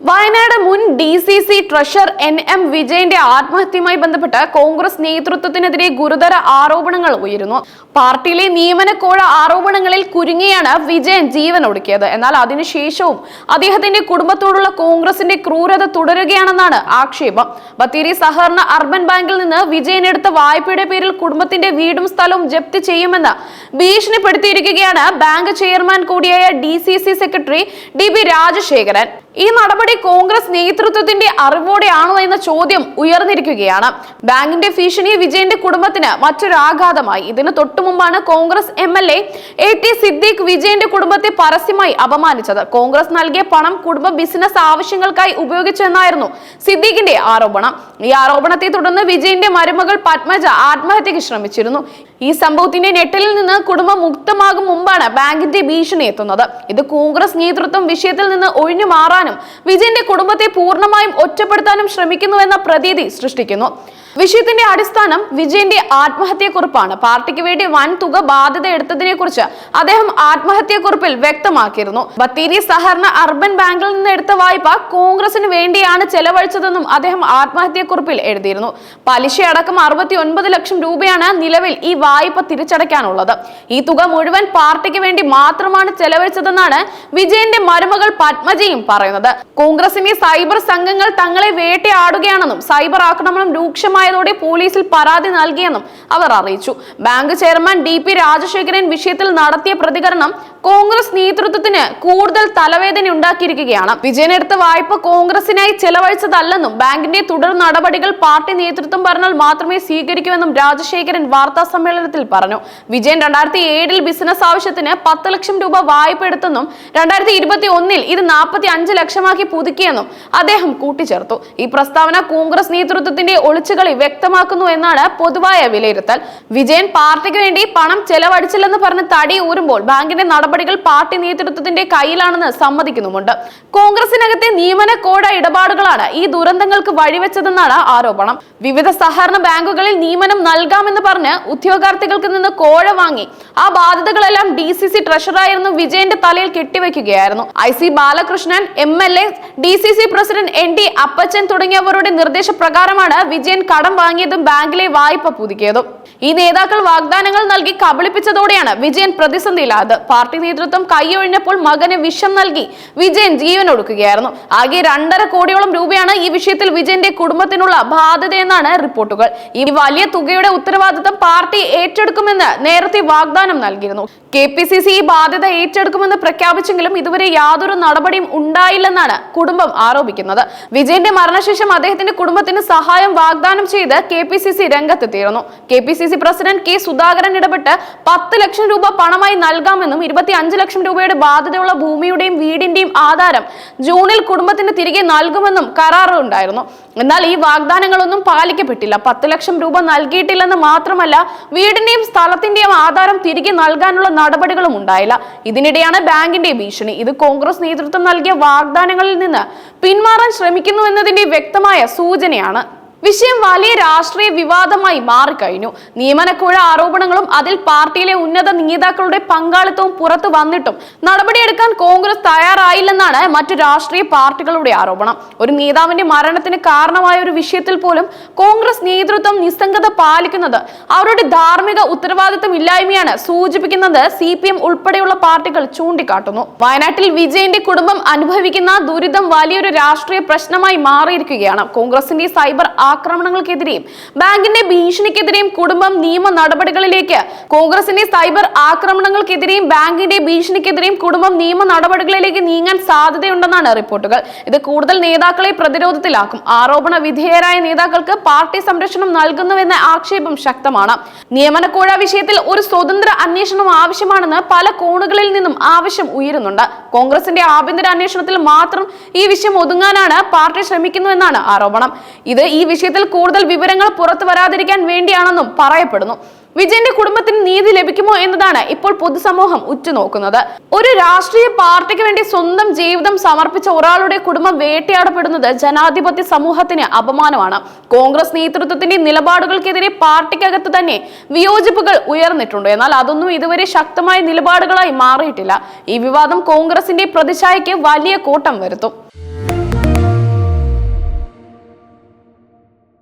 വയനാട് മുൻ DCC treasurer NM വിജയന്റെ ആത്മഹത്യയുമായി ബന്ധപ്പെട്ട് കോൺഗ്രസ് നേതൃത്വത്തിനെതിരെ ഗുരുതര ആരോപണങ്ങൾ ഉയരുന്നു. പാർട്ടിയിലെ നിയമനക്കോഴ ആരോപണങ്ങളിൽ കുരുങ്ങിയാണ് വിജയൻ ജീവൻ ഒടുക്കിയത്. എന്നാൽ അതിനുശേഷവും അദ്ദേഹത്തിന്റെ കുടുംബത്തോടുള്ള കോൺഗ്രസിന്റെ ക്രൂരത തുടരുകയാണെന്നാണ് ആക്ഷേപം. ബത്തേരി സഹകരണ അർബൻ ബാങ്കിൽ നിന്ന് വിജയൻ എടുത്ത വായ്പയുടെ പേരിൽ കുടുംബത്തിന്റെ വീടും സ്ഥലവും ജപ്തി ചെയ്യുമെന്ന് ഭീഷണിപ്പെടുത്തിയിരിക്കുകയാണ് ബാങ്ക് ചെയർമാൻ കൂടിയായ DCC സെക്രട്ടറി DB രാജശേഖരൻ. ഈ നടപടി കോൺഗ്രസ് നേതൃത്വത്തിന്റെ അറിവോടെയാണോ എന്ന ചോദ്യം ഉയർന്നിരിക്കുകയാണ്. ബാങ്കിന്റെ ഭീഷണി വിജയന്റെ കുടുംബത്തിന് മറ്റൊരു ആഘാതമായി. ഇതിന് തൊട്ടുമുമ്പാണ് കോൺഗ്രസ് MLA AT സിദ്ദീഖ് വിജയന്റെ കുടുംബത്തെ പരസ്യമായി അപമാനിച്ചത്. കോൺഗ്രസ് നൽകിയ പണം കുടുംബ ബിസിനസ് ആവശ്യങ്ങൾക്കായി ഉപയോഗിച്ചെന്നായിരുന്നു സിദ്ദീഖിന്റെ ആരോപണം. ഈ ആരോപണത്തെ തുടർന്ന് വിജയന്റെ മരുമകൾ പത്മജ ആത്മഹത്യക്ക് ശ്രമിച്ചിരുന്നു. ഈ സംഭവത്തിന്റെ ഞെട്ടലിൽ നിന്ന് കുടുംബം മുക്തമാകും മുമ്പാണ് ബാങ്കിന്റെ ഭീഷണി എത്തുന്നത്. ഇത് കോൺഗ്രസ് നേതൃത്വം വിഷയത്തിൽ നിന്ന് ഒഴിഞ്ഞു മാറാനും വിജയന്റെ കുടുംബത്തെ പൂർണ്ണമായും ഒറ്റപ്പെടുത്താനും ശ്രമിക്കുന്നുവെന്ന പ്രതീതി സൃഷ്ടിക്കുന്നു. വിഷയത്തിന്റെ അടിസ്ഥാനം വിജയന്റെ ആത്മഹത്യക്കുറിപ്പാണ്. പാർട്ടിക്ക് വേണ്ടി വൻ തുക ബാധ്യത എടുത്തതിനെ കുറിച്ച് അദ്ദേഹം ആത്മഹത്യക്കുറിപ്പിൽ വ്യക്തമാക്കിയിരുന്നു. ബത്തേരി സഹകരണ അർബൻ ബാങ്കിൽ നിന്ന് എടുത്ത വായ്പ കോൺഗ്രസിന് വേണ്ടിയാണ് ചെലവഴിച്ചതെന്നും അദ്ദേഹം ആത്മഹത്യക്കുറിപ്പിൽ എഴുതിയിരുന്നു. പലിശ അടക്കം 69 ലക്ഷം രൂപയാണ് നിലവിൽ ഈ വായ്പ തിരിച്ചടയ്ക്കാനുള്ളത്. ഈ തുക മുഴുവൻ പാർട്ടിക്ക് വേണ്ടി മാത്രമാണ് ചെലവഴിച്ചതെന്നാണ് വിജയന്റെ മരുമകൾ പത്മജയും പറയുന്നത്. കോൺഗ്രസിന്റെ സൈബർ സംഘങ്ങൾ തങ്ങളെ വേട്ടയാടുകയാണെന്നും സൈബർ ആക്രമണം രൂക്ഷമായതോടെ പോലീസിൽ പരാതി നൽകിയെന്നും അവർ അറിയിച്ചു. ബാങ്ക് ചെയർമാൻ DP രാജശേഖരൻ വിഷയത്തിൽ നടത്തിയ പ്രതികരണം കോൺഗ്രസ് നേതൃത്വത്തിന് കൂടുതൽ തലവേദന ഉണ്ടാക്കിയിരിക്കുകയാണ്. വിജയൻ എടുത്ത വായ്പ കോൺഗ്രസിനായി ചെലവഴിച്ചതല്ലെന്നും ബാങ്കിന്റെ തുടർ നടപടികൾ പാർട്ടി നേതൃത്വം പറഞ്ഞാൽ മാത്രമേ സ്വീകരിക്കൂവെന്നും രാജശേഖരൻ വാർത്താ സമ്മേളനത്തിൽ പറഞ്ഞു. വിജയൻ 2007 ബിസിനസ് ആവശ്യത്തിന് 10 ലക്ഷം രൂപ വായ്പ എടുത്തെന്നും 2021 ഇത് 45 ലക്ഷമാക്കി പുതുക്കിയെന്നും അദ്ദേഹം കൂട്ടിച്ചേർത്തു. ഈ പ്രസ്താവന കോൺഗ്രസ് നേതൃത്വത്തിന്റെ ഒളിച്ചുകളി വ്യക്തമാക്കുന്നു എന്നാണ് പൊതുവായ വിലയിരുത്തൽ. വിജയൻ പാർട്ടിക്ക് വേണ്ടി പണം ചെലവഴിച്ചില്ലെന്ന് പറഞ്ഞ് തടി ഊരുമ്പോൾ ബാങ്കിന്റെ നടപടികൾ പാർട്ടി നേതൃത്വത്തിന്റെ കയ്യിലാണെന്ന് സമ്മതിക്കുന്നുമുണ്ട്. കോൺഗ്രസിനകത്തെ നിയമന കോഴ ഇടപാടുകളാണ് ഈ ദുരന്തങ്ങൾക്ക് വഴിവെച്ചതെന്നാണ് ആരോപണം. വിവിധ സഹകരണ ബാങ്കുകളിൽ നിയമനം നൽകാമെന്ന് പറഞ്ഞ് ഉദ്യോഗാർത്ഥികൾക്ക് നിന്ന് കോഴ വാങ്ങി ആ ബാധ്യതകളെല്ലാം DCC ട്രഷറായിരുന്ന വിജയന്റെ തലയിൽ കെട്ടിവെക്കുകയായിരുന്നു. IC Balakrishnan MLA, DCC president ND അപ്പച്ചൻ തുടങ്ങിയവരുടെ നിർദ്ദേശപ്രകാരമാണ് വിജയൻ കടം വാങ്ങിയതും ബാങ്കിലെ വായ്പ പുതുക്കിയതും. ഈ നേതാക്കൾ വാഗ്ദാനങ്ങൾ നൽകി കബളിപ്പിച്ചതോടെയാണ് വിജയൻ പ്രതിസന്ധിയിലായത്. പാർട്ടി നേതൃത്വം കൈയൊഴിഞ്ഞപ്പോൾ മകന് വിഷം നൽകി വിജയൻ ജീവൻ ഒടുക്കുകയായിരുന്നു. ആകെ 2.5 കോടിയോളം രൂപയാണ് ഈ വിഷയത്തിൽ വിജയന്റെ കുടുംബത്തിനുള്ള ബാധ്യതയെന്നാണ് റിപ്പോർട്ടുകൾ. ഈ വലിയ തുകയുടെ ഉത്തരവാദിത്തം പാർട്ടി ഏറ്റെടുക്കുമെന്ന് നേരത്തെ വാഗ്ദാനം നൽകിയിരുന്നു. KPCC ഈ ബാധ്യത ഏറ്റെടുക്കുമെന്ന് പ്രഖ്യാപിച്ചെങ്കിലും ഇതുവരെ യാതൊരു നടപടിയും ഉണ്ടായില്ലെന്നാണ് കുടുംബം ആരോപിക്കുന്നത്. വിജയന്റെ മരണശേഷം അദ്ദേഹത്തിന്റെ കുടുംബത്തിന് സഹായം വാഗ്ദാനം ചെയ്ത് KPCC രംഗത്തെത്തിയിരുന്നു. KPCC പ്രസിഡന്റ് K സുധാകരൻ ഇടപെട്ട് 10 ലക്ഷം രൂപ പണമായി നൽകാമെന്നും 25 ലക്ഷം രൂപയുടെ ബാധ്യതയുള്ള ഭൂമിയുടെയും വീടിന്റെയും ആധാരം ജൂണിൽ കുടുംബത്തിന് തിരികെ നൽകുമെന്നും കരാറുണ്ടായിരുന്നു. എന്നാൽ ഈ വാഗ്ദാനങ്ങളൊന്നും പാലിക്കപ്പെട്ടില്ല. 10 ലക്ഷം രൂപ നൽകിയിട്ടില്ലെന്ന് മാത്രമല്ല വീടിന്റെയും സ്ഥലത്തിന്റെയും ആധാരം തിരികെ നൽകാനുള്ള നടപടികളും ഉണ്ടായില്ല. ഇതിനിടെയാണ് ബാങ്കിന്റെ ഭീഷണി. ഇത് കോൺഗ്രസ് നേതൃത്വം നൽകിയ വാഗ്ദാനങ്ങളിൽ നിന്ന് പിന്മാറാൻ ശ്രമിക്കുന്നു എന്നതിന്റെ വ്യക്തമായ സൂചനയാണ്. വിഷയം വലിയ രാഷ്ട്രീയ വിവാദമായി മാറിക്കഴിഞ്ഞു. നിയമനക്കോഴ ആരോപണങ്ങളും അതിൽ പാർട്ടിയിലെ ഉന്നത നേതാക്കളുടെ പങ്കാളിത്തവും പുറത്തു വന്നിട്ടും നടപടിയെടുക്കാൻ കോൺഗ്രസ് തയ്യാറായില്ലെന്നാണ് മറ്റു രാഷ്ട്രീയ പാർട്ടികളുടെ ആരോപണം. ഒരു നേതാവിന്റെ മരണത്തിന് കാരണമായ ഒരു വിഷയത്തിൽ പോലും കോൺഗ്രസ് നേതൃത്വം നിസ്സംഗത പാലിക്കുന്നത് അവരുടെ ധാർമ്മിക ഉത്തരവാദിത്തം ഇല്ലായ്മയാണ് സൂചിപ്പിക്കുന്നത് CPM ഉൾപ്പെടെയുള്ള പാർട്ടികൾ ചൂണ്ടിക്കാട്ടുന്നു. വയനാട്ടിൽ വിജയന്റെ കുടുംബം അനുഭവിക്കുന്ന ദുരിതം വലിയൊരു രാഷ്ട്രീയ പ്രശ്നമായി മാറിയിരിക്കുകയാണ്. കോൺഗ്രസിന്റെ സൈബർ ആക്രമണങ്ങൾക്കെതിരെയും ബാങ്കിന്റെ ഭീഷണിക്കെതിരെയും കുടുംബം നിയമ നടപടികളിലേക്ക് കോൺഗ്രസിന്റെ സൈബർ ആക്രമണങ്ങൾക്കെതിരെയും ബാങ്കിന്റെ ഭീഷണിക്കെതിരെയും കുടുംബം നിയമ നടപടികളിലേക്ക് നീങ്ങാൻ സാധ്യതയുണ്ടെന്നാണ് റിപ്പോർട്ടുകൾ. ഇത് കൂടുതൽ നേതാക്കളെ പ്രതിരോധത്തിലാക്കും. ആരോപണ വിധേയരായ നേതാക്കൾക്ക് പാർട്ടി സംരക്ഷണം നൽകുന്നുവെന്ന ആക്ഷേപം ശക്തമാണ്. നിയമനക്കോഴ വിഷയത്തിൽ ഒരു സ്വതന്ത്ര അന്വേഷണം ആവശ്യമാണെന്ന് പല കോണുകളിൽ നിന്നും ആവശ്യം ഉയരുന്നുണ്ട്. കോൺഗ്രസിന്റെ ആഭ്യന്തര അന്വേഷണത്തിൽ മാത്രം ഈ വിഷയം ഒതുങ്ങാനാണ് പാർട്ടി ശ്രമിക്കുന്നുവെന്നാണ് ആരോപണം. ഇത് ഈ വിഷയത്തിൽ കൂടുതൽ വിവരങ്ങൾ പുറത്തു വരാതിരിക്കാൻ വേണ്ടിയാണെന്നും പറയപ്പെടുന്നു. വിജയന്റെ കുടുംബത്തിന് നീതി ലഭിക്കുമോ എന്നതാണ് ഇപ്പോൾ പൊതുസമൂഹം ഉറ്റുനോക്കുന്നത്. ഒരു രാഷ്ട്രീയ പാർട്ടിക്ക് വേണ്ടി സ്വന്തം ജീവിതം സമർപ്പിച്ച ഒരാളുടെ കുടുംബം വേട്ടയാടപ്പെടുന്നത് ജനാധിപത്യ സമൂഹത്തിന് അപമാനമാണ്. കോൺഗ്രസ് നേതൃത്വത്തിന്റെ നിലപാടുകൾക്കെതിരെ പാർട്ടിക്കകത്ത് തന്നെ വിയോജിപ്പുകൾ ഉയർന്നിട്ടുണ്ട്. എന്നാൽ അതൊന്നും ഇതുവരെ ശക്തമായ നിലപാടുകളായി മാറിയിട്ടില്ല. ഈ വിവാദം കോൺഗ്രസിന്റെ പ്രതിച്ഛായയ്ക്ക് വലിയ കോട്ടം വരുത്തും.